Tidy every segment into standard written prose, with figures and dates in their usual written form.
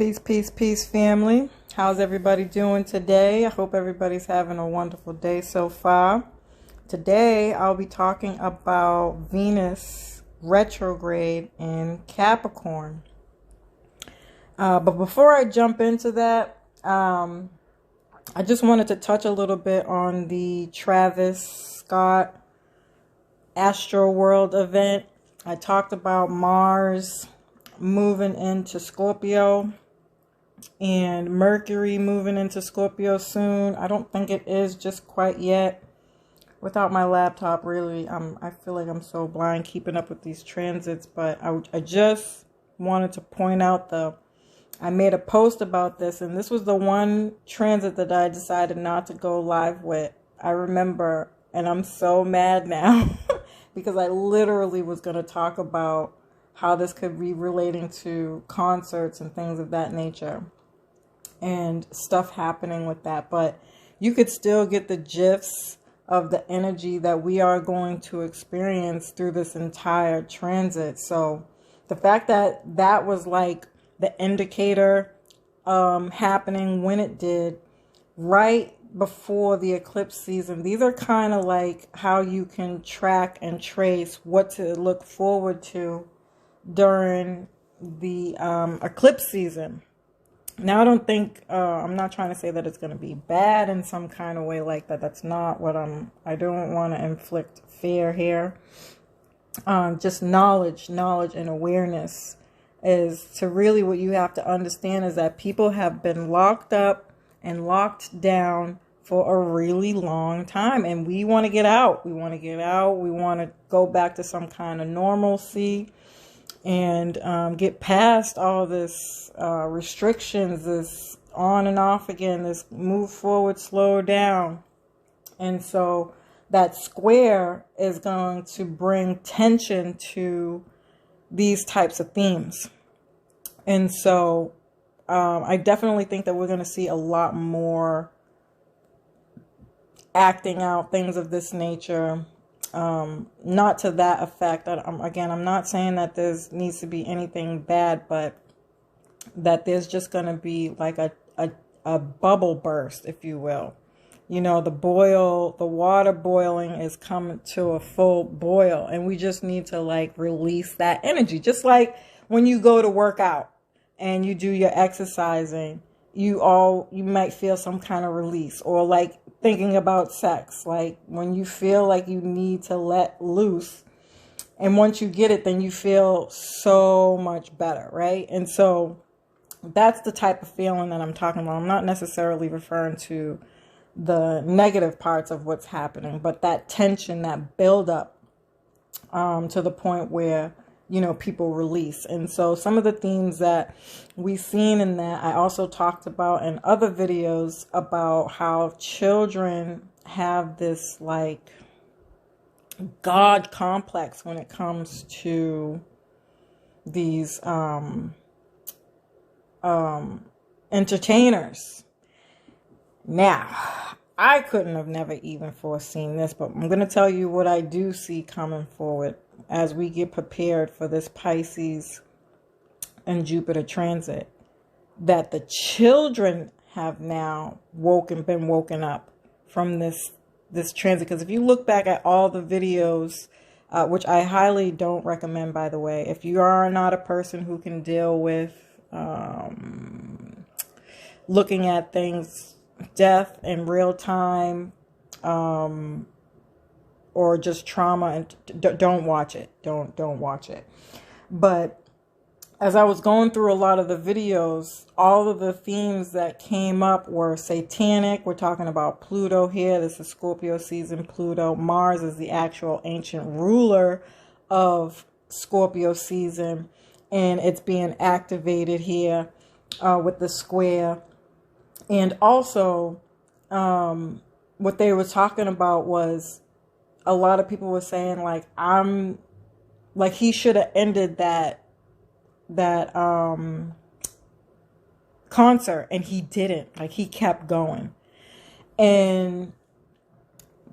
Peace, family. How's everybody doing today? I hope everybody's having a wonderful day so far. Today, I'll be talking about Venus retrograde in Capricorn. But before I jump into that, I just wanted to touch a little bit on the Travis Scott Astro World event. I talked about Mars moving into Scorpio and Mercury moving into Scorpio soon. I don't think it is just quite yet. Without my laptop, really, I feel like I'm so blind keeping up with these transits. But I just wanted to point out I made a post about this, and this was the one transit that I decided not to go live with. I remember, and I'm so mad now because I literally was going to talk about how this could be relating to concerts and things of that nature and stuff happening with that. But you could still get the gifs of the energy that we are going to experience through this entire transit. So the fact that that was like the indicator happening when it did right before the eclipse season, these are kind of like how you can track and trace what to look forward to during the eclipse season. Now, I don't think, I'm not trying to say that it's going to be bad in some kind of way like that. That's not what I don't want to inflict fear here. Just knowledge and awareness is to really what you have to understand is that people have been locked up and locked down for a really long time. And we want to get out. We want to go back to some kind of normalcy and get past all this restrictions, this on and off again, this move forward, slow down. And so that square is going to bring tension to these types of themes. And so I definitely think that we're going to see a lot more acting out things of this nature. Not to that effect. I'm not saying that there needs to be anything bad, but that there's just going to be like a bubble burst, if you will. You know, the water boiling is coming to a full boil, and we just need to like release that energy. Just like when you go to work out and you do your exercising, you might feel some kind of release, or like thinking about sex, like when you feel like you need to let loose, and once you get it, then you feel so much better, right? And so that's the type of feeling that I'm talking about. I'm not necessarily referring to the negative parts of what's happening, but that tension, that buildup to the point where people release. And so some of the themes that we've seen in that, I also talked about in other videos about how children have this like God complex when it comes to these entertainers. Now, I couldn't have never even foreseen this, but I'm going to tell you what I do see coming forward as we get prepared for this Pisces and Jupiter transit, that the children have now been woken up from this transit. Because if you look back at all the videos, which I highly don't recommend, by the way, if you are not a person who can deal with looking at things, death in real time, or just trauma, and don't watch it. Don't watch it. But as I was going through a lot of the videos, all of the themes that came up were satanic. We're talking about Pluto here. This is Scorpio season Pluto. Mars is the actual ancient ruler of Scorpio season, and it's being activated here with the square. And also, what they were talking about was a lot of people were saying like he should have ended that concert, and he didn't. Like, he kept going, and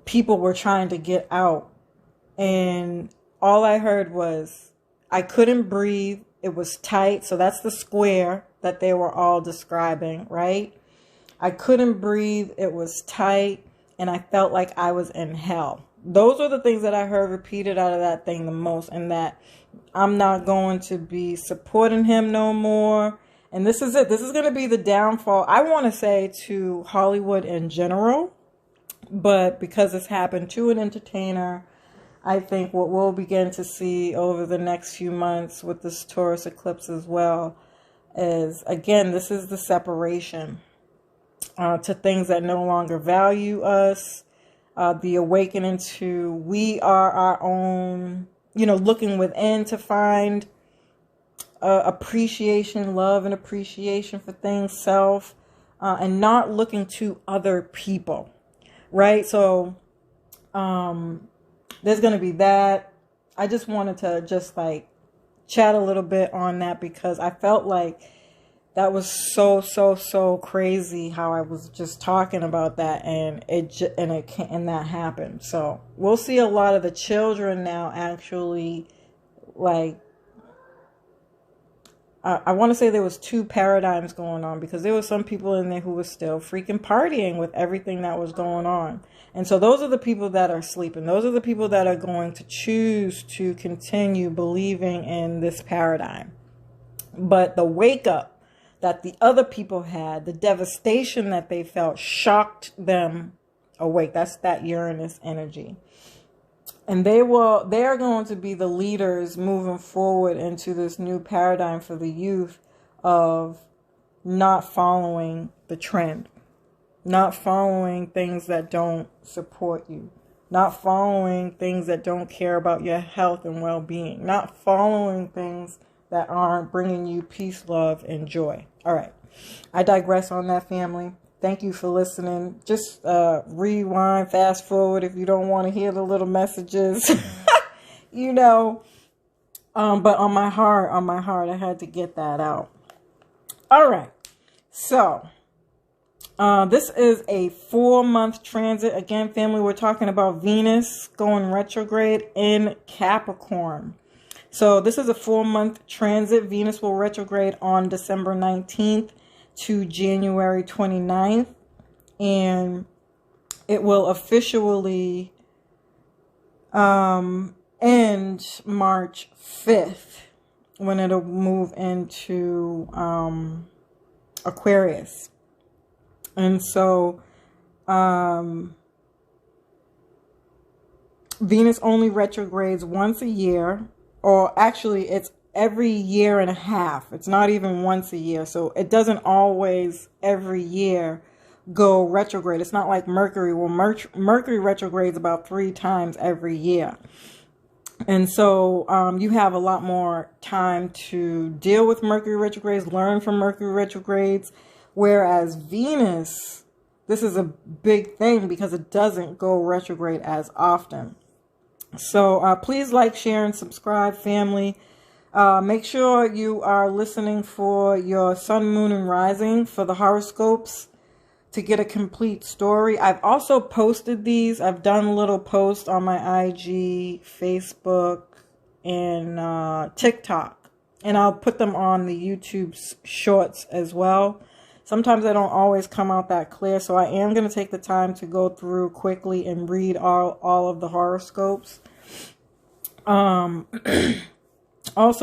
people were trying to get out, and all I heard was, I couldn't breathe. It was tight. So that's the square that they were all describing, right? I couldn't breathe. It was tight. And I felt like I was in hell. Those are the things that I heard repeated out of that thing the most. And that I'm not going to be supporting him no more. And this is it. This is going to be the downfall, I want to say, to Hollywood in general. But because it's happened to an entertainer, I think what we'll begin to see over the next few months with this Taurus eclipse as well is, again, this is the separation to things that no longer value us, the awakening to we are our own, looking within to find appreciation, love and appreciation for things, self, and not looking to other people, right? So there's going to be that. I just wanted to just chat a little bit on that because I felt like that was so crazy how I was just talking about that and that happened. So we'll see a lot of the children now actually I want to say there was two paradigms going on because there were some people in there who were still freaking partying with everything that was going on. And so those are the people that are sleeping. Those are the people that are going to choose to continue believing in this paradigm. But the wake up that the other people had, the devastation that they felt, shocked them awake. That's that Uranus energy. And they are going to be the leaders moving forward into this new paradigm for the youth of not following the trend, not following things that don't support you, not following things that don't care about your health and well-being, not following things that aren't bringing you peace, love, and joy. All right. I digress on that, family. Thank you for listening. Just rewind, fast forward if you don't want to hear the little messages, but on my heart, I had to get that out. All right. So this is a 4-month transit. Again, family, we're talking about Venus going retrograde in Capricorn. So this is a 4-month transit. Venus will retrograde on December 19th to January 29th. And it will officially end March 5th when it'll move into Aquarius. And so Venus only retrogrades once a year. Or actually, it's every year and a half. It's not even once a year. So it doesn't always every year go retrograde. It's not like Mercury. Well, Mercury retrogrades about 3 times every year. And so you have a lot more time to deal with Mercury retrogrades, learn from Mercury retrogrades. Whereas Venus, this is a big thing because it doesn't go retrograde as often. So please like, share, and subscribe, family. Make sure you are listening for your sun, moon, and rising for the horoscopes to get a complete story. I've also posted these. I've done little posts on my IG, Facebook, and TikTok. And I'll put them on the YouTube shorts as well. Sometimes I don't always come out that clear, so I am going to take the time to go through quickly and read all of the horoscopes. Also,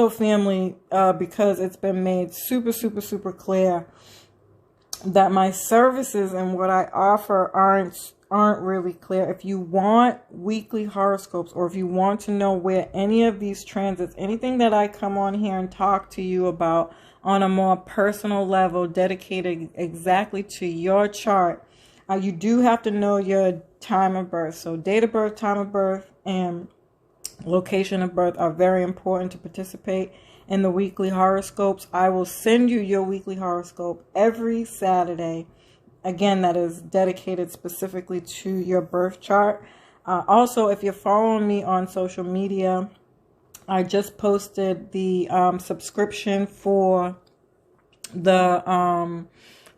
family, because it's been made super clear that my services and what I offer aren't really clear. If you want weekly horoscopes, or if you want to know where any of these transits, anything that I come on here and talk to you about on a more personal level, dedicated exactly to your chart, you do have to know your time of birth. So date of birth, time of birth, and location of birth are very important to participate in the weekly horoscopes. I will send you your weekly horoscope every Saturday. Again, that is dedicated specifically to your birth chart. Also, if you're following me on social media, I just posted the subscription for the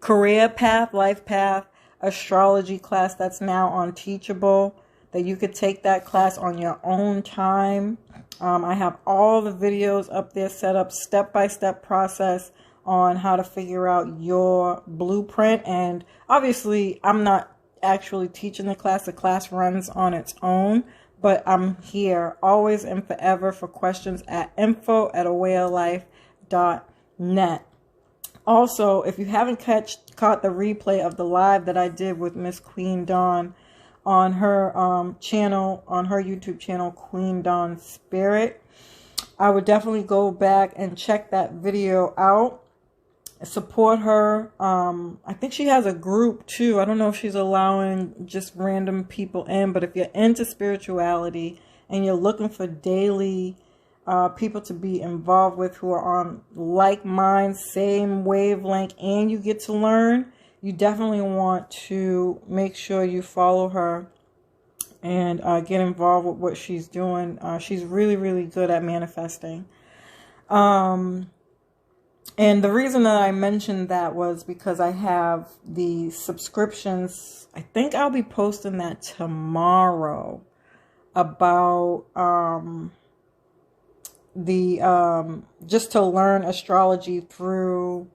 career path, life path, astrology class that's now on Teachable, that you could take that class on your own time. I have all the videos up there set up, step-by-step process on how to figure out your blueprint. And obviously, I'm not actually teaching the class. The class runs on its own, but I'm here always and forever for questions at info@awayoflife.net. Also, if you haven't caught the replay of the live that I did with Miss Queen Dawn on her channel, on her YouTube channel, Queen Dawn Spirit, I would definitely go back and check that video out. Support her. I think she has a group too. I don't know if she's allowing just random people in, but if you're into spirituality and you're looking for daily people to be involved with who are on like minds, same wavelength, and you get to learn, you definitely want to make sure you follow her and get involved with what she's doing. She's really, really good at manifesting. And the reason that I mentioned that was because I have the subscriptions. I think I'll be posting that tomorrow about just to learn astrology through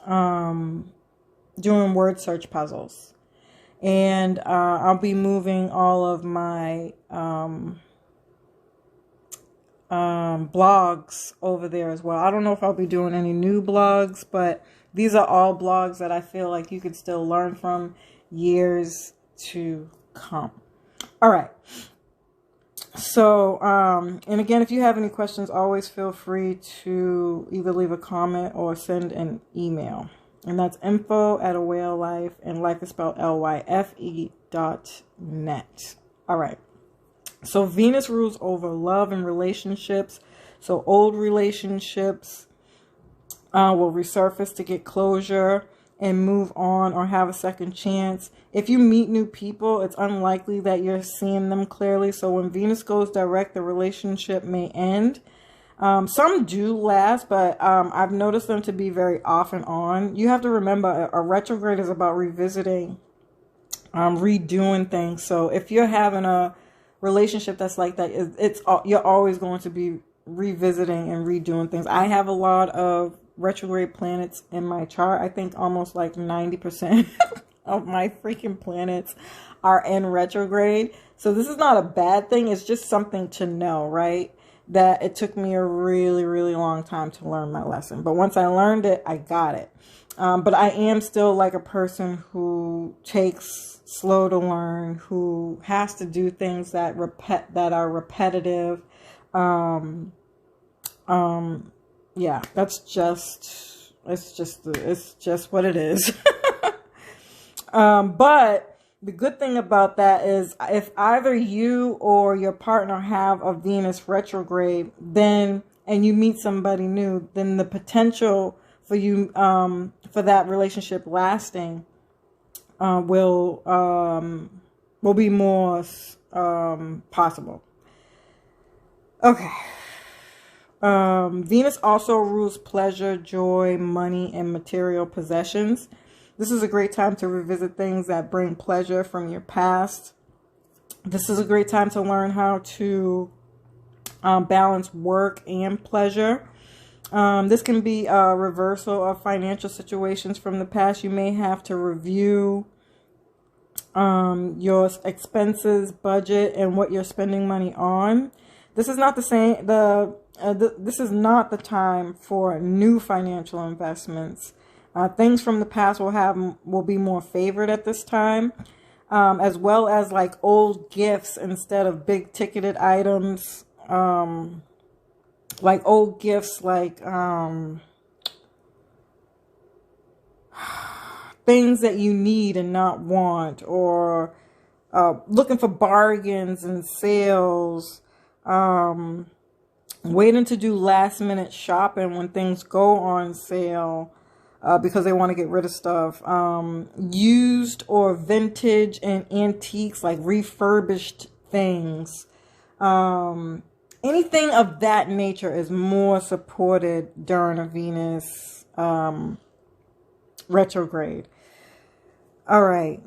doing word search puzzles. And I'll be moving all of my blogs over there as well. I don't know if I'll be doing any new blogs, but these are all blogs that I feel like you could still learn from years to come. All right. So, and again, if you have any questions, always feel free to either leave a comment or send an email. And that's info@awayoflife, and life is spelled LYFE.net. All right. So Venus rules over love and relationships. So old relationships will resurface to get closure and move on or have a second chance. If you meet new people, it's unlikely that you're seeing them clearly. So when Venus goes direct, the relationship may end. Some do last, but I've noticed them to be very off and on. You have to remember, a retrograde is about revisiting, redoing things. So if you're having a relationship that's like that, you're always going to be revisiting and redoing things. I have a lot of retrograde planets in my chart. I think almost like 90% of my freaking planets are in retrograde. So this is not a bad thing. It's just something to know, right? That it took me a really, really long time to learn my lesson. But once I learned it, I got it. But I am still like a person who takes slow to learn, who has to do things that are repetitive. Yeah, it's just what it is. But the good thing about that is if either you or your partner have a Venus retrograde, and you meet somebody new, then the potential for you, for that relationship lasting, will be more, possible. Okay. Venus also rules pleasure, joy, money, and material possessions. This is a great time to revisit things that bring pleasure from your past. This is a great time to learn how to balance work and pleasure. This can be a reversal of financial situations from the past. You may have to review your expenses, budget, and what you're spending money on. This is not the same. This is not the time for new financial investments. Things from the past will be more favored at this time, as well as like old gifts instead of big ticketed items. Like old gifts, like things that you need and not want, or looking for bargains and sales. Waiting to do last minute shopping when things go on sale. Because they want to get rid of stuff. Used or vintage and antiques, like refurbished things. Anything of that nature is more supported during a Venus retrograde. All right.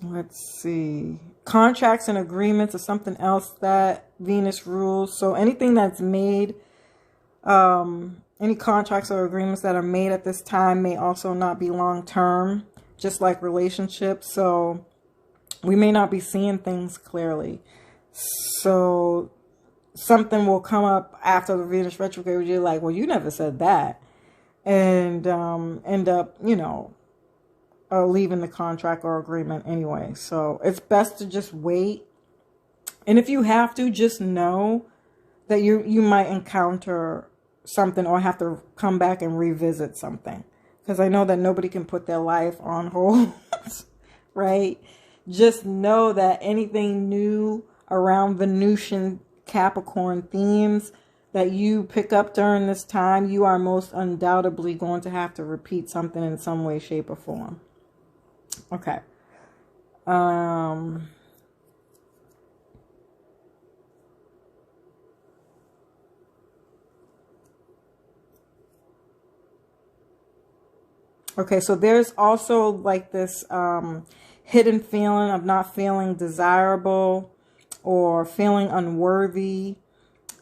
Let's see. Contracts and agreements is something else that Venus rules. So anything that's made, any contracts or agreements that are made at this time may also not be long-term, just like relationships. So we may not be seeing things clearly. So something will come up after the Venus retrograde where you're like, well, you never said that. And end up, you know, leaving the contract or agreement anyway. So it's best to just wait. And if you have to, just know that you might encounter something or have to come back and revisit something. Because I know that nobody can put their life on hold, right? Just know that anything new around Venusian Capricorn themes that you pick up during this time, you are most undoubtedly going to have to repeat something in some way, shape, or form. Okay. Okay, so there's also like this hidden feeling of not feeling desirable or feeling unworthy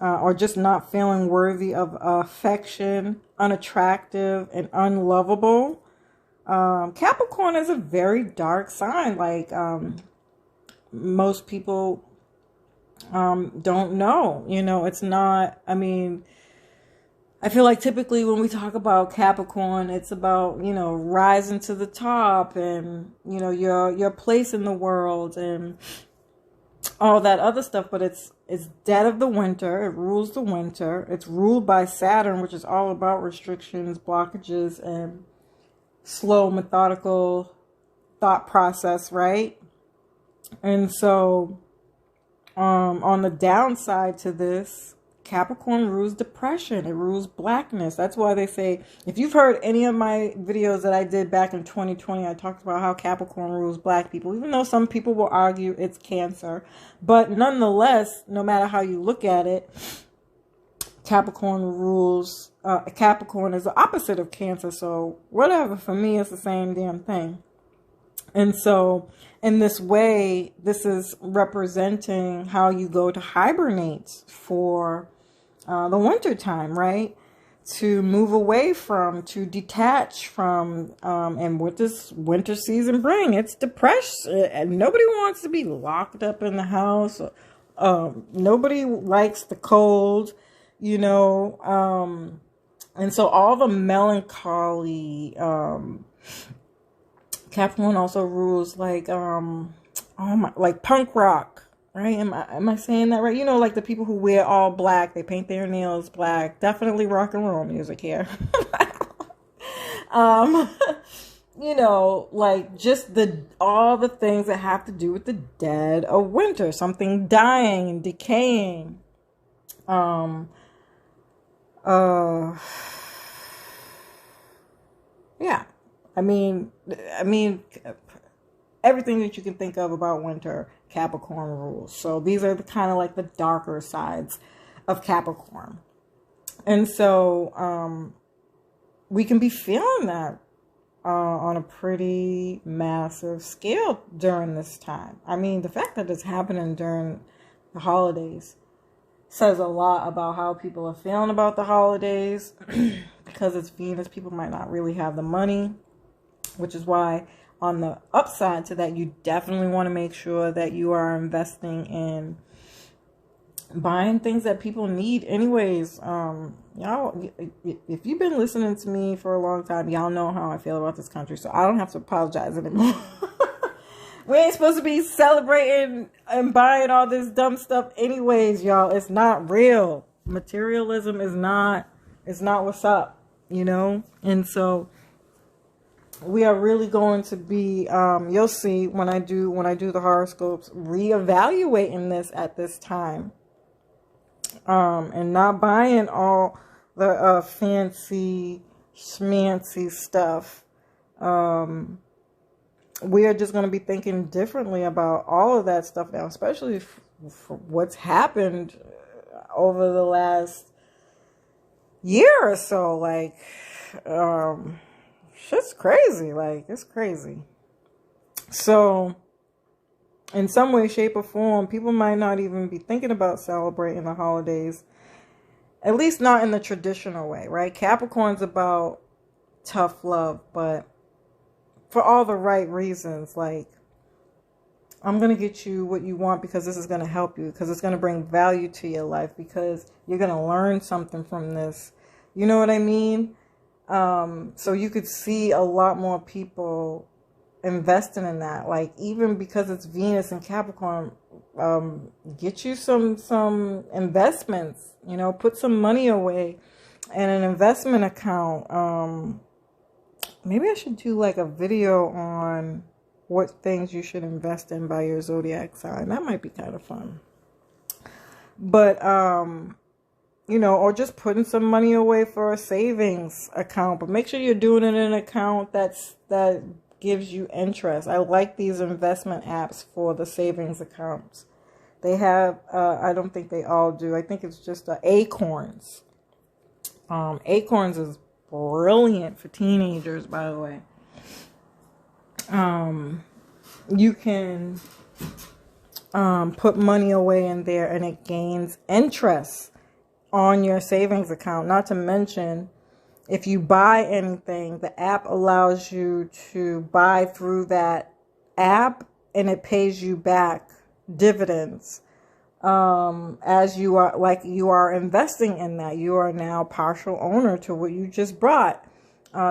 or just not feeling worthy of affection, unattractive, and unlovable. Capricorn is a very dark sign. Like most people don't know, you know, it's not, I mean, I feel like typically when we talk about Capricorn, it's about, you know, rising to the top and, you know, your place in the world and all that other stuff. But it's dead of the winter. It rules the winter. It's ruled by Saturn, which is all about restrictions, blockages, and slow, methodical thought process, right? And so on the downside to this, Capricorn rules depression. It rules blackness. That's why they say, if you've heard any of my videos that I did back in 2020, I talked about how Capricorn rules black people, even though some people will argue it's Cancer. But nonetheless, no matter how you look at it, Capricorn rules, Capricorn is the opposite of Cancer. So whatever, for me, it's the same damn thing. And so in this way, this is representing how you go to hibernate for the winter time, right? To move away from, to detach from, and what does winter season bring? It's depression. Nobody wants to be locked up in the house. Nobody likes the cold, you know. And so all the melancholy, Capricorn also rules like, like punk rock, right? Am I saying that right? You know, like the people who wear all black, they paint their nails black. Definitely rock and roll music here. You know, like just all the things that have to do with the dead of winter, something dying and decaying. Yeah. I mean, everything that you can think of about winter, Capricorn rules. So these are the kind of like the darker sides of Capricorn. And so we can be feeling that on a pretty massive scale during this time. I mean, the fact that it's happening during the holidays says a lot about how people are feeling about the holidays. Because it's Venus, people might not really have the money. Which is why on the upside to that, you definitely want to make sure that you are investing in buying things that people need anyways. Y'all, if you've been listening to me for a long time, y'all know how I feel about this country. So I don't have to apologize anymore. We ain't supposed to be celebrating and buying all this dumb stuff anyways, y'all. It's not real. Materialism is not what's up, you know? And so we are really going to be, you'll see when I do the horoscopes, reevaluating this at this time. And not buying all the fancy, schmancy stuff. We are just going to be thinking differently about all of that stuff now, especially for what's happened over the last year or so. Like, shit's crazy. Like, it's crazy. So in some way, shape, or form, people might not even be thinking about celebrating the holidays, at least not in the traditional way, right? Capricorn's about tough love, but for all the right reasons. Like, I'm going to get you what you want because this is going to help you, because it's going to bring value to your life, because you're going to learn something from this. You know what I mean? So you could see a lot more people investing in that. Like, even because it's Venus and Capricorn, get you some investments, you know, put some money away in an investment account. Maybe I should do like a video on what things you should invest in by your zodiac sign. That might be kind of fun. But, you know, or just putting some money away for a savings account. But make sure you're doing it in an account that gives you interest. I like these investment apps for the savings accounts. They have, I don't think they all do. I think it's just Acorns. Acorns is brilliant for teenagers, by the way. You can put money away in there and it gains interest on your savings account. Not to mention, if you buy anything, the app allows you to buy through that app and it pays you back dividends. As you are investing in that, you are now partial owner to what you just bought.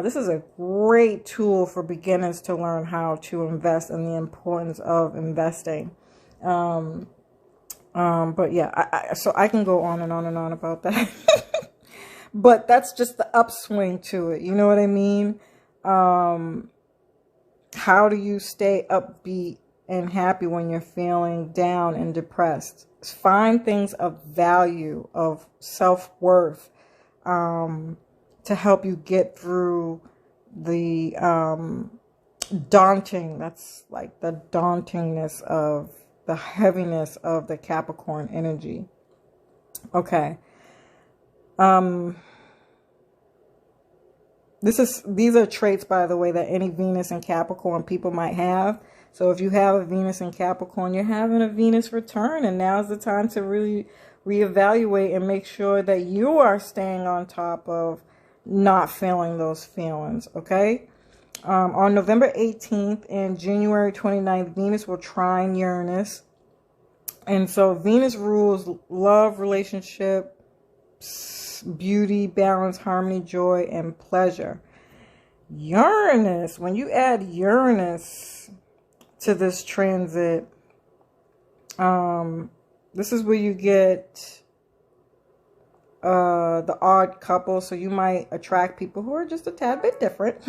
This is a great tool for beginners to learn how to invest and the importance of investing. But yeah, so I can go on and on and on about that. But that's just the upswing to it. You know what I mean? How do you stay upbeat and happy when you're feeling down and depressed? Find things of value, of self-worth, to help you get through the that's like the dauntingness of the heaviness of the Capricorn energy. Okay. These are traits, by the way, that any Venus and Capricorn people might have. So if you have a Venus in Capricorn, you're having a Venus return, and now's the time to really reevaluate and make sure that you are staying on top of not feeling those feelings, okay? On November 18th and January 29th, Venus will trine Uranus. And so Venus rules love, relationship, beauty, balance, harmony, joy, and pleasure. Uranus, when you add Uranus to this transit, this is where you get the odd couple. So you might attract people who are just a tad bit different.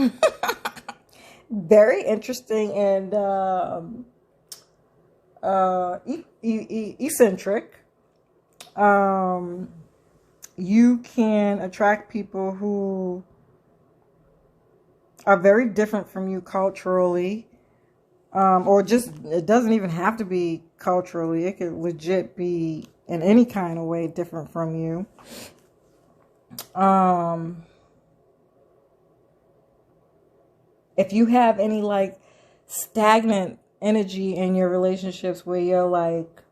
Very interesting and eccentric. You can attract people who are very different from you culturally, or just, it doesn't even have to be culturally. It could legit be in any kind of way different from you. If you have any like stagnant energy in your relationships where you're like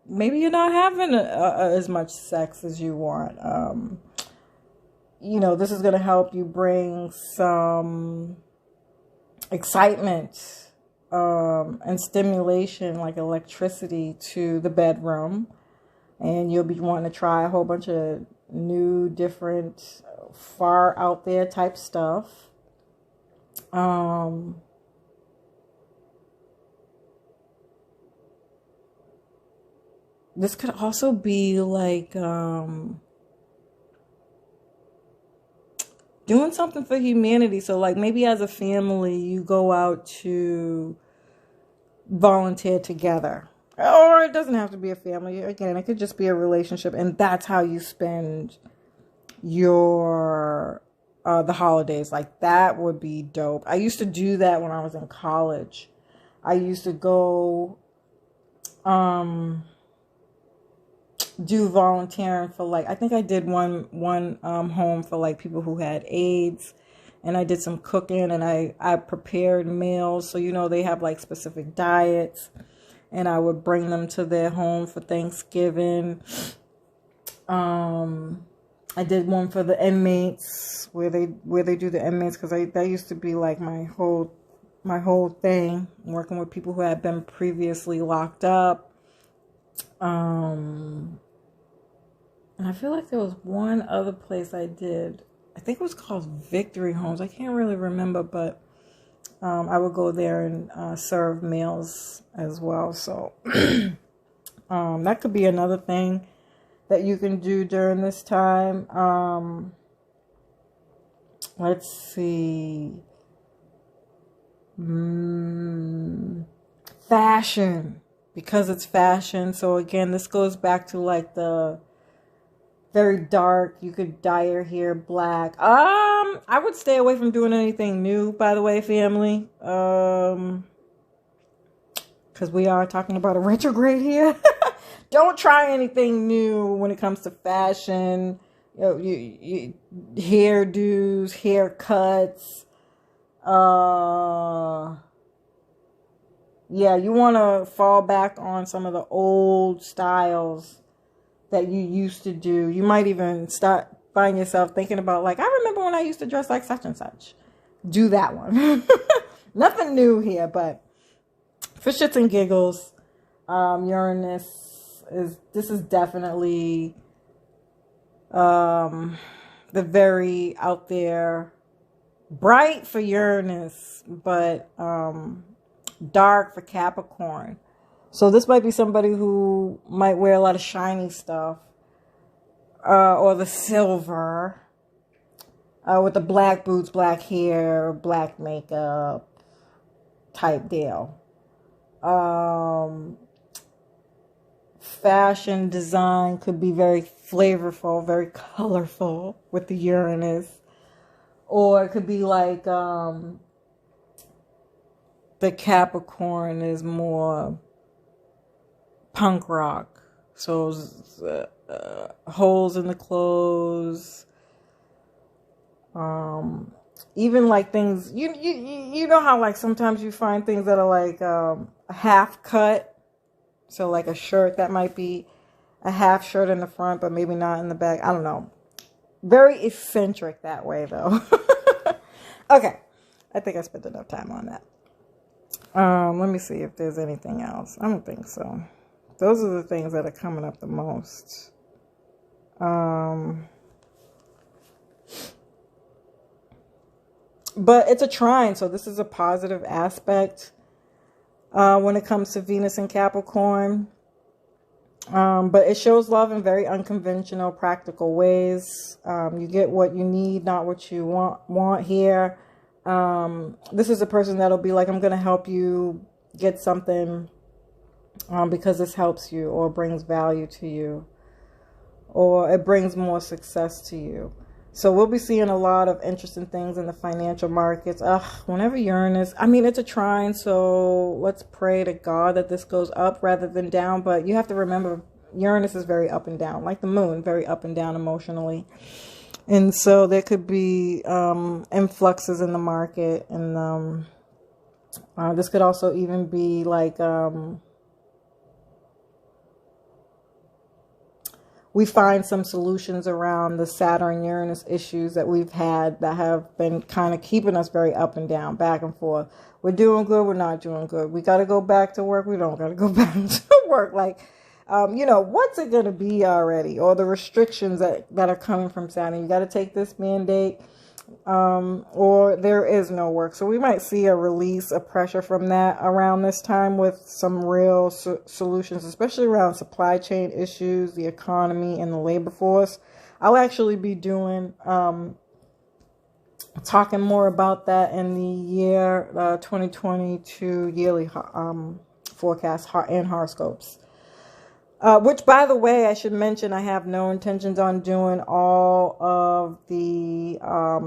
maybe you're not having as much sex as you want, you know, this is going to help you bring some excitement and stimulation, like electricity, to the bedroom. And you'll be wanting to try a whole bunch of new, different, far out there type stuff. This could also be like doing something for humanity. So like maybe as a family, you go out to volunteer together. Or it doesn't have to be a family. Again, it could just be a relationship. And that's how you spend your the holidays. Like, that would be dope. I used to do that when I was in college. I used to go do volunteering for, like, I think I did one home for like people who had AIDS, and I did some cooking, and I prepared meals. So, you know, they have like specific diets, and I would bring them to their home for Thanksgiving. I did one for the inmates where they do the inmates, because that used to be like my whole thing, working with people who had been previously locked up. And I feel like there was one other place I did. I think it was called Victory Homes. I can't really remember, but I would go there and serve meals as well. So that could be another thing that you can do during this time. Let's see. Fashion, because it's fashion. So again, this goes back to like the very dark. You could dye your hair black. I would stay away from doing anything new, by the way, family. Because we are talking about a retrograde here. Don't try anything new when it comes to fashion. You know, hairdos, haircuts. Yeah, you want to fall back on some of the old styles that you used to do. You might even find yourself thinking about, like, I remember when I used to dress like such and such. Do that one. Nothing new here, but for shits and giggles, Uranus is definitely the very out there, bright for Uranus, but dark for Capricorn. So this might be somebody who might wear a lot of shiny stuff, or the silver, with the black boots, black hair, black makeup type deal. Fashion design could be very flavorful, very colorful with the Uranus. Or it could be like the Capricorn is more punk rock. So holes in the clothes. Even like things, you know how like sometimes you find things that are like a half cut. So like a shirt that might be a half shirt in the front, but maybe not in the back. I don't know. Very eccentric that way, though. Okay. I think I spent enough time on that. Let me see if there's anything else. I don't think so. Those are the things that are coming up the most. But it's a trine, so this is a positive aspect when it comes to Venus and Capricorn. But it shows love in very unconventional, practical ways. You get what you need, not what you want here. This is a person that'll be like, I'm going to help you get something because this helps you or brings value to you, or it brings more success to you. So we'll be seeing a lot of interesting things in the financial markets. Whenever Uranus, I mean, it's a trine, so let's pray to God that this goes up rather than down. But you have to remember, Uranus is very up and down, like the moon, very up and down emotionally. And so there could be influxes in the market. And this could also even be like... we find some solutions around the Saturn-Uranus issues that we've had that have been kind of keeping us very up and down, back and forth. We're doing good, we're not doing good. We got to go back to work, we don't got to go back to work. Like, what's it going to be already? Or the restrictions that are coming from Saturn. You got to take this mandate, or there is no work. So we might see a release of pressure from that around this time with some real solutions, especially around supply chain issues, the economy, and the labor force. I'll actually be doing, talking more about that in the year 2022 yearly forecast and horoscopes. Which, by the way, I should mention, I have no intentions on doing all of the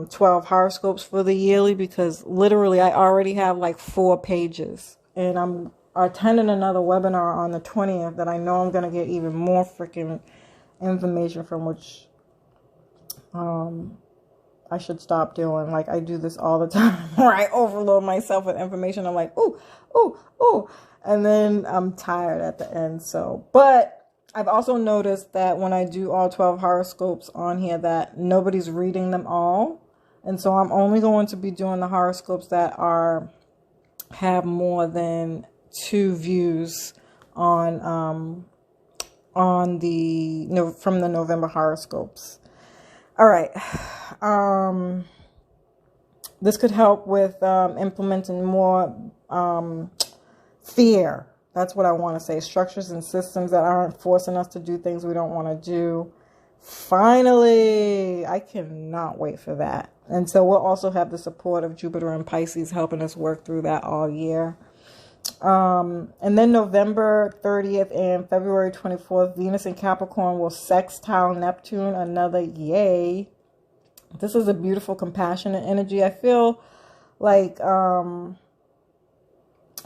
12 horoscopes for the yearly, because literally I already have like 4 pages. And I'm attending another webinar on the 20th that I know I'm going to get even more freaking information from, which I I should stop doing. Like, I do this all the time where I overload myself with information. I'm like, ooh, ooh, ooh. And then I'm tired at the end. So, but I've also noticed that when I do all 12 horoscopes on here, that nobody's reading them all. And so I'm only going to be doing the horoscopes that have more than 2 views on from the November horoscopes. All right. This could help with implementing more fear. That's what I want to say. Structures and systems that aren't forcing us to do things we don't want to do. Finally, I cannot wait for that. And so we'll also have the support of Jupiter and Pisces helping us work through that all year. And then November 30th and February 24th, Venus in Capricorn will sextile Neptune, another yay. This is a beautiful, compassionate energy. I feel like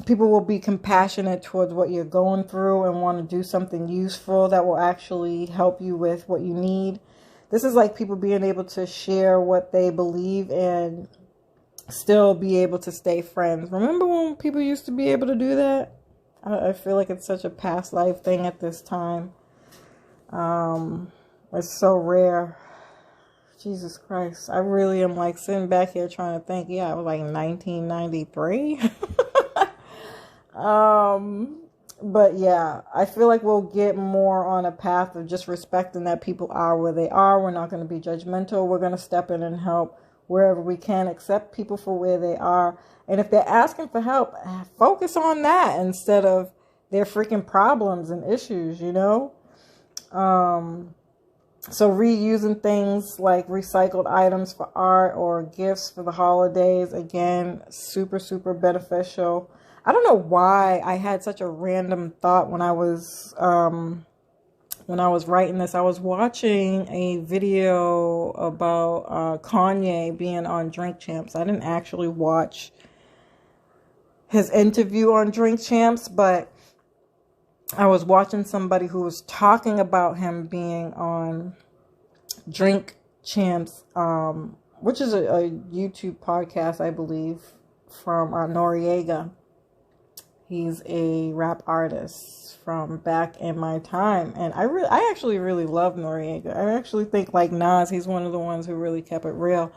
people will be compassionate towards what you're going through and want to do something useful that will actually help you with what you need. This is like people being able to share what they believe and still be able to stay friends. Remember when people used to be able to do that? I feel like it's such a past life thing at this time. It's so rare. Jesus Christ. I really am like sitting back here trying to think. Yeah, it was like 1993. But yeah, I feel like we'll get more on a path of just respecting that people are where they are. We're not going to be judgmental. We're going to step in and help wherever we can, accept people for where they are. And if they're asking for help, focus on that instead of their freaking problems and issues, you know? So reusing things like recycled items for art or gifts for the holidays, again, super, super beneficial. I don't know why I had such a random thought when I was writing this. I was watching a video about Kanye being on Drink Champs. I didn't actually watch his interview on Drink Champs, but I was watching somebody who was talking about him being on Drink Champs, which is a YouTube podcast, I believe, from Noriega. He's a rap artist from back in my time. And I actually really love Noriega. I actually think, like Nas, he's one of the ones who really kept it real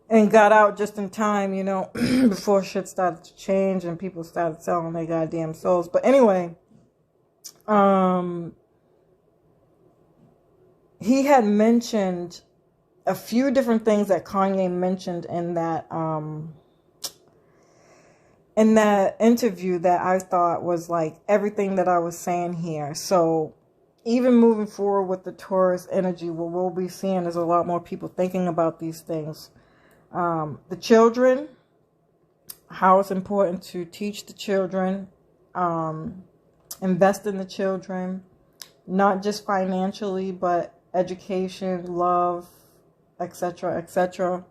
and got out just in time, you know, before shit started to change and people started selling their goddamn souls. But anyway, he had mentioned a few different things that Kanye mentioned in that interview that I thought was like everything that I was saying here. So even moving forward with the Taurus energy, what we'll be seeing is a lot more people thinking about these things. The children, how it's important to teach the children, invest in the children, not just financially, but education, love, etc., etc.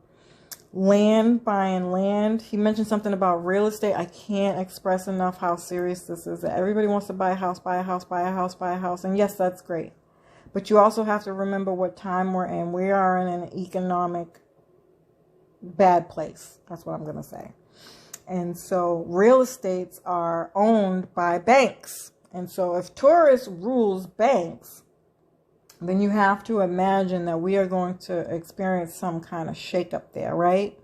Land, buying land. He mentioned something about real estate. I can't express enough how serious this is. Everybody wants to buy a house, buy a house, buy a house, buy a house. And yes, that's great. But you also have to remember what time we're in. We are in an economic bad place. That's what I'm going to say. And so real estates are owned by banks. And so if Taurus rules banks, then you have to imagine that we are going to experience some kind of shakeup there, right?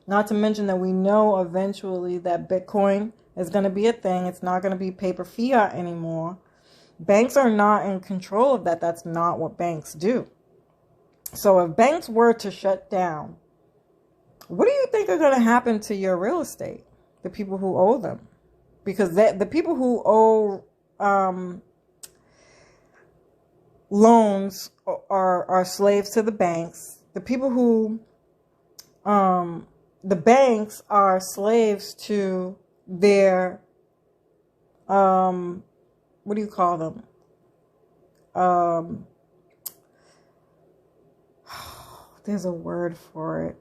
Not to mention that we know eventually that Bitcoin is going to be a thing. It's not going to be paper fiat anymore. Banks are not in control of that. That's not what banks do. So if banks were to shut down, what do you think are going to happen to your real estate? The people who owe them? Because the people who owe loans are slaves to the banks. The people who, the banks are slaves to their, what do you call them? There's a word for it.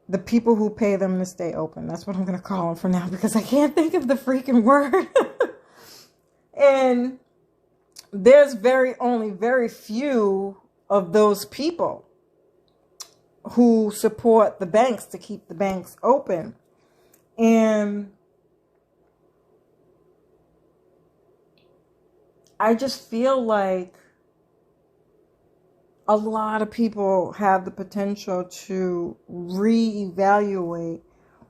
The people who pay them to stay open. That's what I'm going to call them for now because I can't think of the freaking word. And there's only very few of those people who support the banks to keep the banks open. And I just feel like a lot of people have the potential to reevaluate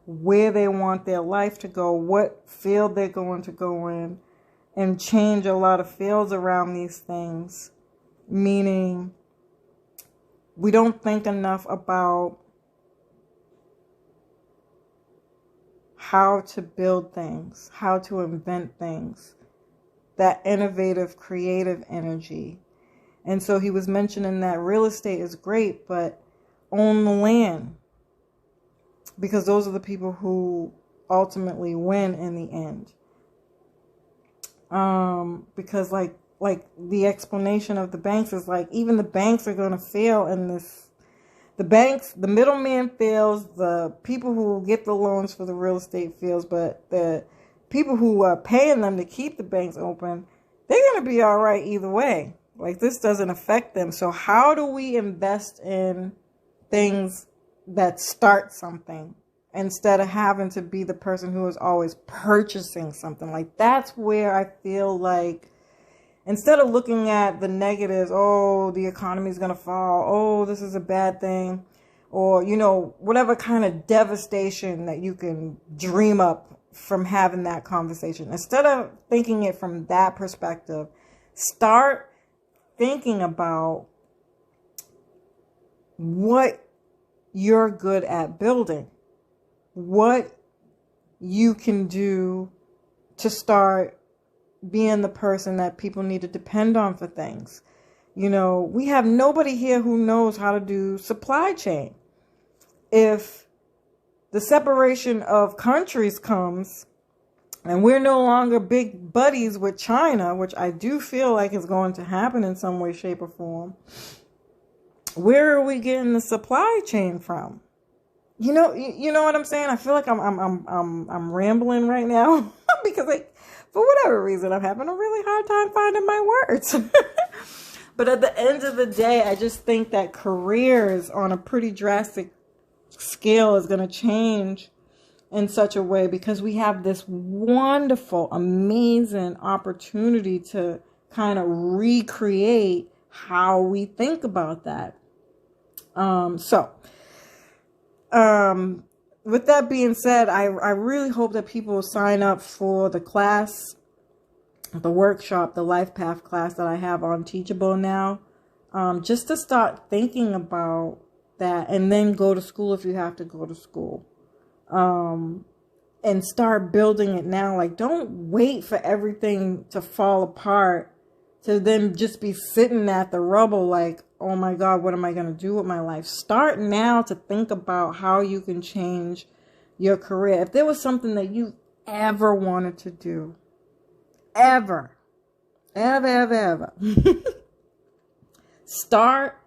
where they want their life to go, what field they're going to go in, and change a lot of fields around these things. Meaning, we don't think enough about how to build things, how to invent things, that innovative, creative energy. And so he was mentioning that real estate is great, but own the land. Because those are the people who ultimately win in the end. Because like the explanation of the banks is like, even the banks are going to fail in this. The banks, the middleman fails, the people who get the loans for the real estate fails, but the people who are paying them to keep the banks open, they're going to be all right either way. Like, this doesn't affect them. So how do we invest in things that start something instead of having to be the person who is always purchasing something? Like, that's where I feel like, instead of looking at the negatives, oh, the economy is going to fall, oh, this is a bad thing, or, you know, whatever kind of devastation that you can dream up from having that conversation. Instead of thinking it from that perspective, start thinking about what you're good at building, what you can do to start being the person that people need to depend on for things. You know, we have nobody here who knows how to do supply chain. If the separation of countries comes and we're no longer big buddies with China, which I do feel like is going to happen in some way, shape, or form, where are we getting the supply chain from? You know what I'm saying? I feel like I'm rambling right now because, like, for whatever reason, I'm having a really hard time finding my words. But at the end of the day, I just think that careers on a pretty drastic scale is going to change in such a way, because we have this wonderful, amazing opportunity to kind of recreate how we think about that. With that being said, I really hope that people sign up for the class, the workshop, the life path class that I have on Teachable now, just to start thinking about that, and then go to school if you have to go to school. And start building it now. Like, don't wait for everything to fall apart to then just be sitting at the rubble like, oh my God, what am I going to do with my life? Start now to think about how you can change your career. If there was something that you ever wanted to do, ever, start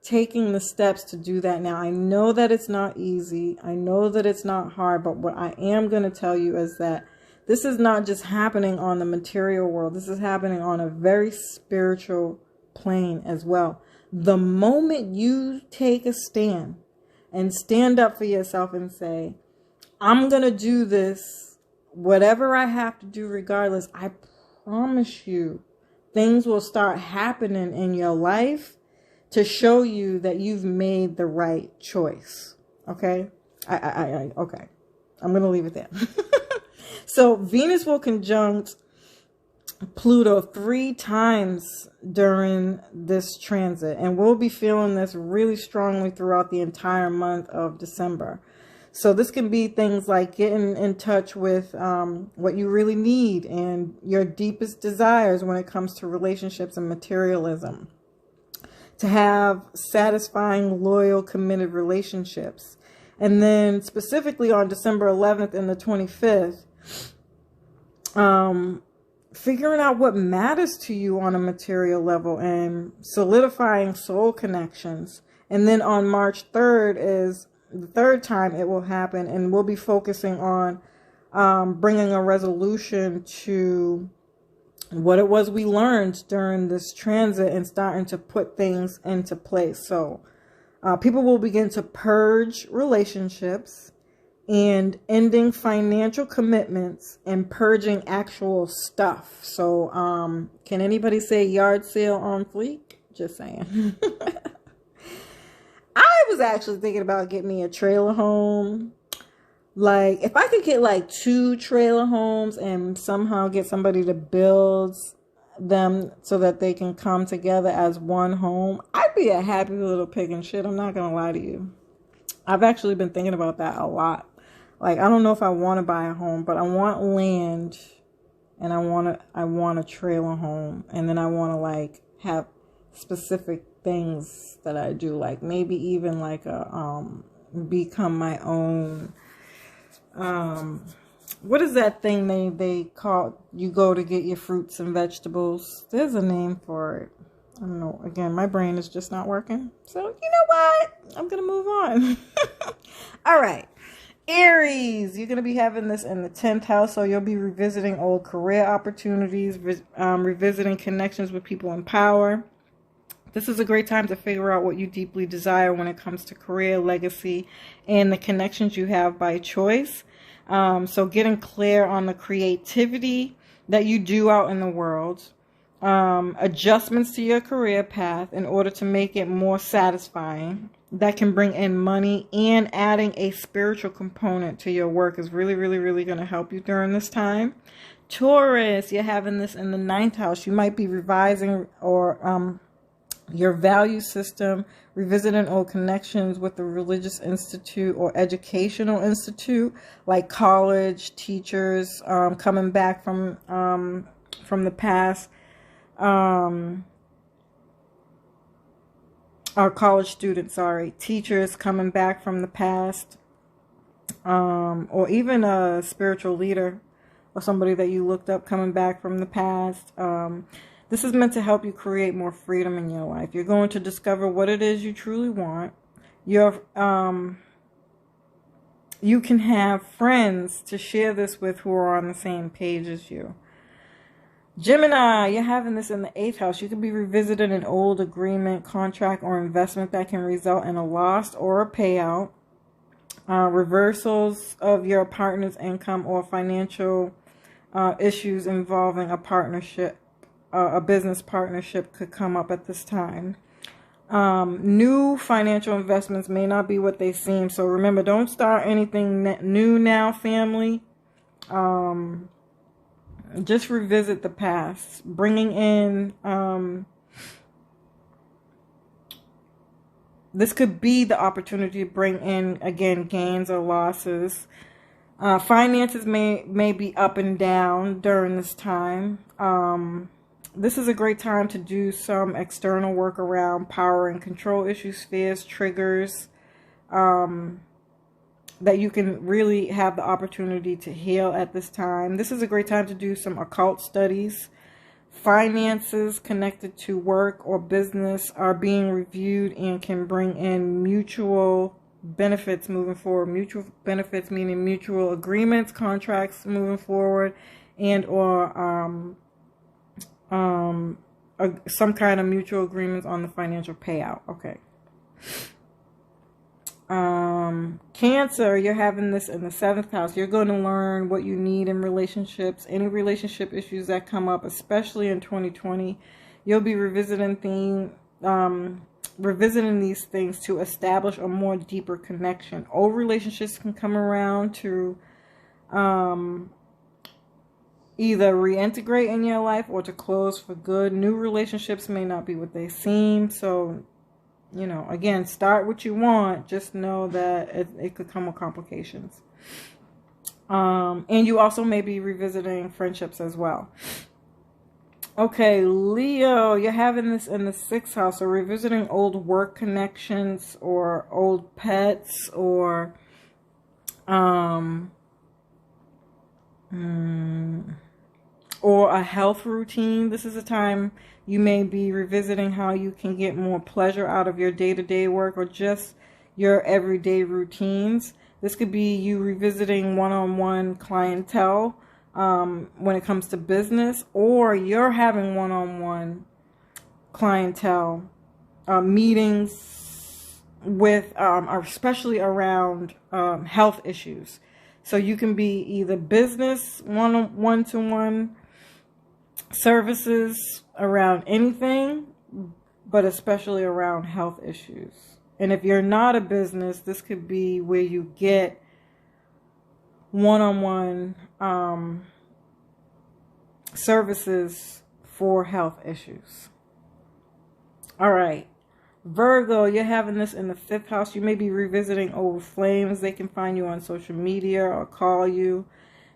taking the steps to do that now. I know that it's not easy. I know that it's not hard, but what I am going to tell you is that this is not just happening on the material world. This is happening on a very spiritual plane as well. The moment you take a stand and stand up for yourself and say, I'm going to do this, whatever I have to do regardless, I promise you, things will start happening in your life to show you that you've made the right choice. Okay? Okay. I'm going to leave it there. So Venus will conjunct Pluto 3 times during this transit, and we'll be feeling this really strongly throughout the entire month of December. So this can be things like getting in touch with what you really need and your deepest desires when it comes to relationships and materialism. To have satisfying, loyal, committed relationships. And then specifically on December 11th and the 25th, figuring out what matters to you on a material level and solidifying soul connections. And then on March 3rd is the third time it will happen, and we'll be focusing on bringing a resolution to what it was we learned during this transit and starting to put things into place. So people will begin to purge relationships and ending financial commitments and purging actual stuff. So can anybody say yard sale on fleek? Just saying. I was actually thinking about getting me a trailer home. Like, if I could get like 2 trailer homes and somehow get somebody to build them so that they can come together as one home, I'd be a happy little pig and shit. I'm not gonna lie to you. I've actually been thinking about that a lot. Like, I don't know if I want to buy a home, but I want land, and I want a trailer home, and then I want to like have specific things that I do, like maybe even like a become my own what is that thing they call, you go to get your fruits and vegetables? There's a name for it. I don't know. Again, my brain is just not working. So, you know what? I'm going to move on. All right. Aries, you're going to be having this in the 10th house. So you'll be revisiting old career opportunities, revisiting connections with people in power. This is a great time to figure out what you deeply desire when it comes to career, legacy, and the connections you have by choice. So getting clear on the creativity that you do out in the world. Adjustments to your career path in order to make it more satisfying. That can bring in money, and adding a spiritual component to your work is really, really, really going to help you during this time. Taurus, you're having this in the 9th house. You might be revising or your value system, revisiting old connections with the religious institute or educational institute, like college, teachers, coming back from the past, or college students, sorry, teachers coming back from the past, or even a spiritual leader or somebody that you looked up coming back from the past. This is meant to help you create more freedom in your life. You're going to discover what it is you truly want. You can have friends to share this with who are on the same page as you. Gemini, you're having this in the 8th house. You could be revisiting an old agreement, contract, or investment that can result in a loss or a payout. Reversals of your partner's income or financial issues involving a partnership. A business partnership could come up at this time. New financial investments may not be what they seem. So remember, don't start anything new now, family. Just revisit the past. Bringing in, this could be the opportunity to bring in, again, gains or losses. Finances may be up and down during this time. This is a great time to do some external work around power and control issues, fears, triggers, that you can really have the opportunity to heal at this time. This is a great time to do some occult studies. Finances connected to work or business are being reviewed and can bring in mutual benefits moving forward. Mutual benefits meaning mutual agreements, contracts moving forward, and or some kind of mutual agreements on the financial payout. Okay. Cancer, you're having this in the 7th house. You're going to learn what you need in relationships, any relationship issues that come up, especially in 2020. You'll be revisiting these things to establish a more deeper connection. Old relationships can come around to either reintegrate in your life or to close for good. New relationships may not be what they seem. So, you know, again, start what you want. Just know that it could come with complications. And you also may be revisiting friendships as well. Okay, Leo, you're having this in the 6th house. So revisiting old work connections or old pets or a health routine. This is a time you may be revisiting how you can get more pleasure out of your day-to-day work or just your everyday routines. This could be you revisiting one-on-one clientele, when it comes to business, or you're having one-on-one clientele meetings with, especially around health issues. So you can be either business one-to-one services around anything, but especially around health issues. And if you're not a business, this could be where you get one-on-one services for health issues. All right. Virgo, you're having this in the 5th house. You may be revisiting old flames. They can find you on social media or call you.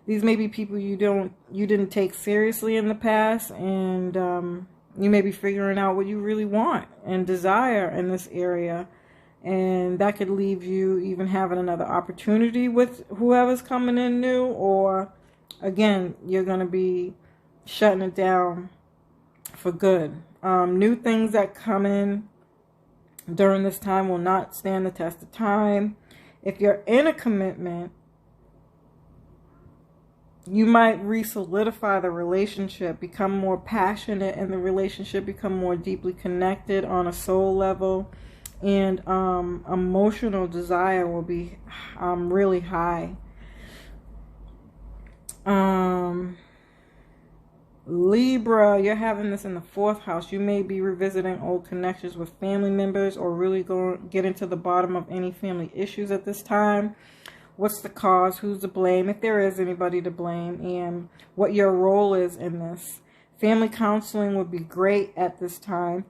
These may be people you didn't take seriously in the past, and you may be figuring out what you really want and desire in this area. And that could leave you even having another opportunity with whoever's coming in new, or again, you're going to be shutting it down for good. New things that come in during this time will not stand the test of time. If you're in a commitment, you might re-solidify the relationship, become more passionate in the relationship, become more deeply connected on a soul level, and emotional desire will be really high. Libra, you're having this in the 4th house. You may be revisiting old connections with family members, or really get into the bottom of any family issues at this time. What's the cause? Who's to blame? If there is anybody to blame, and what your role is in this. Family counseling would be great at this time.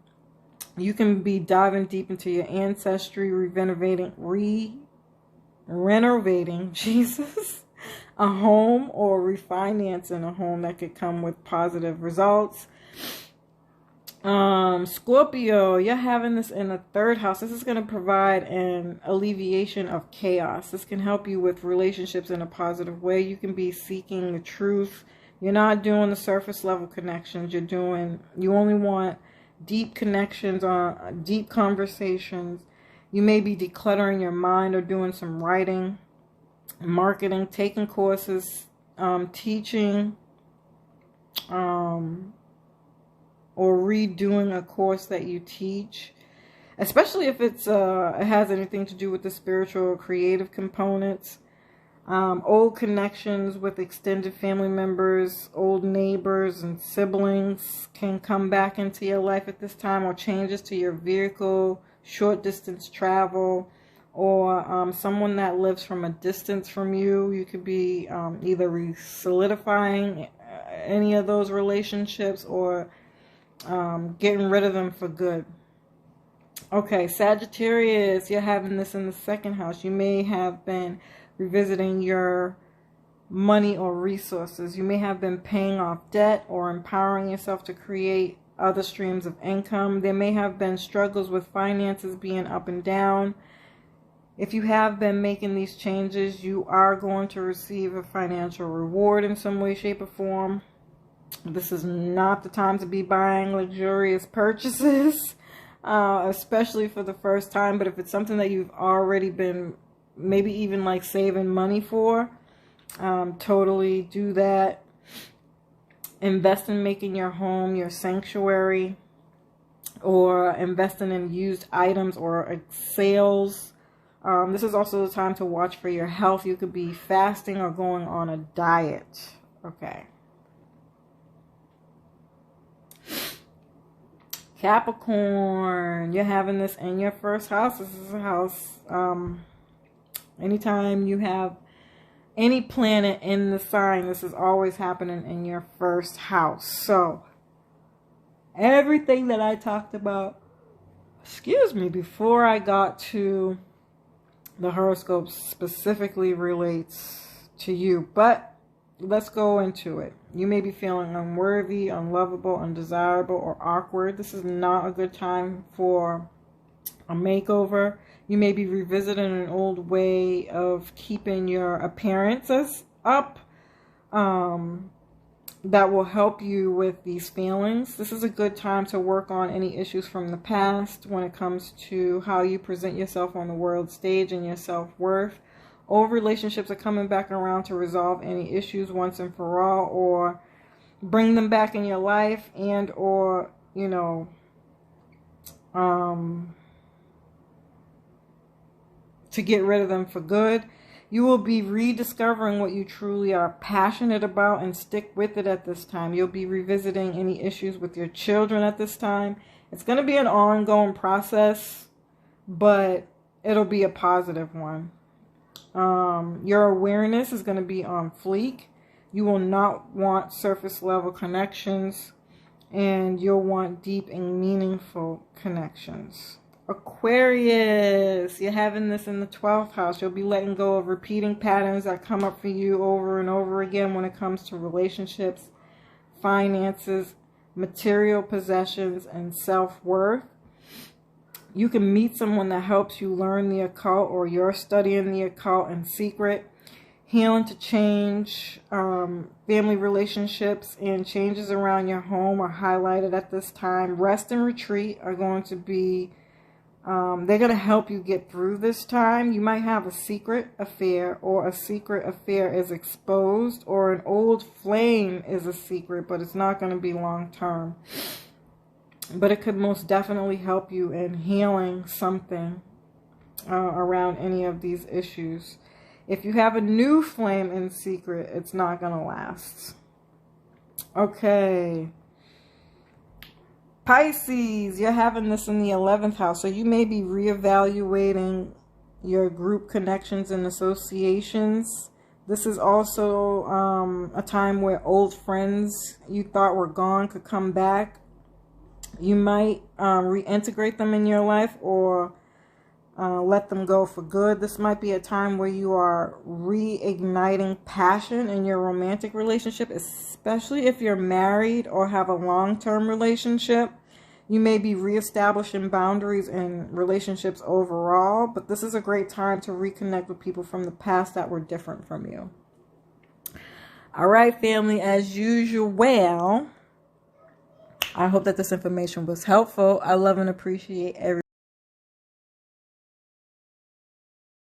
You can be diving deep into your ancestry, renovating Jesus, a home, or refinancing a home that could come with positive results. Scorpio, you're having this in the 3rd house. This is going to provide an alleviation of chaos. This can help you with relationships in a positive way. You can be seeking the truth. You're not doing the surface level connections. You only want deep connections, on deep conversations. You may be decluttering your mind or doing some writing, marketing, taking courses, teaching, or redoing a course that you teach, especially if it has anything to do with the spiritual or creative components. Old connections with extended family members, old neighbors and siblings can come back into your life at this time, or changes to your vehicle, short distance travel, or someone that lives from a distance from you. You could be either solidifying any of those relationships, or getting rid of them for good. Okay, Sagittarius, you're having this in the 2nd house. You may have been revisiting your money or resources. You may have been paying off debt or empowering yourself to create other streams of income. There may have been struggles with finances being up and down. If you have been making these changes, you are going to receive a financial reward in some way, shape, or form. This is not the time to be buying luxurious purchases, especially for the first time. But if it's something that you've already been maybe even like saving money for, totally do that. Invest in making your home your sanctuary, or investing in used items or sales. This is also the time to watch for your health. You could be fasting or going on a diet. Okay. Capricorn, you're having this in your 1st house. This is a house, anytime you have any planet in the sign, this is always happening in your 1st house. So everything that I talked about, before I got to the horoscope, specifically relates to you. But let's go into it. You may be feeling unworthy, unlovable, undesirable, or awkward. This is not a good time for a makeover. You may be revisiting an old way of keeping your appearances up. That will help you with these feelings. This is a good time to work on any issues from the past when it comes to how you present yourself on the world stage and your self-worth. Old relationships are coming back around to resolve any issues once and for all, or bring them back in your life, and or, you know, to get rid of them for good. You will be rediscovering what you truly are passionate about and stick with it at this time. You'll be revisiting any issues with your children at this time. It's going to be an ongoing process, but it'll be a positive one. Your awareness is going to be on fleek. You will not want surface level connections, and you'll want deep and meaningful connections. Aquarius, you're having this in the 12th house. You'll be letting go of repeating patterns that come up for you over and over again when it comes to relationships, finances, material possessions, and self-worth. You can meet someone that helps you learn the occult, or you're studying the occult in secret. Healing to change, family relationships, and changes around your home are highlighted at this time. Rest and retreat are going to be, they're going to help you get through this time. You might have a secret affair, or a secret affair is exposed, or an old flame is a secret, but it's not going to be long term. But it could most definitely help you in healing something around any of these issues. If you have a new flame in secret, it's not going to last. Okay. Pisces, you're having this in the 11th house. So you may be reevaluating your group connections and associations. This is also a time where old friends you thought were gone could come back. You might reintegrate them in your life, or let them go for good. This might be a time where you are reigniting passion in your romantic relationship, especially if you're married or have a long-term relationship. You may be reestablishing boundaries in relationships overall, but this is a great time to reconnect with people from the past that were different from you. All right, family, as usual, I hope that this information was helpful. I love and appreciate everyone.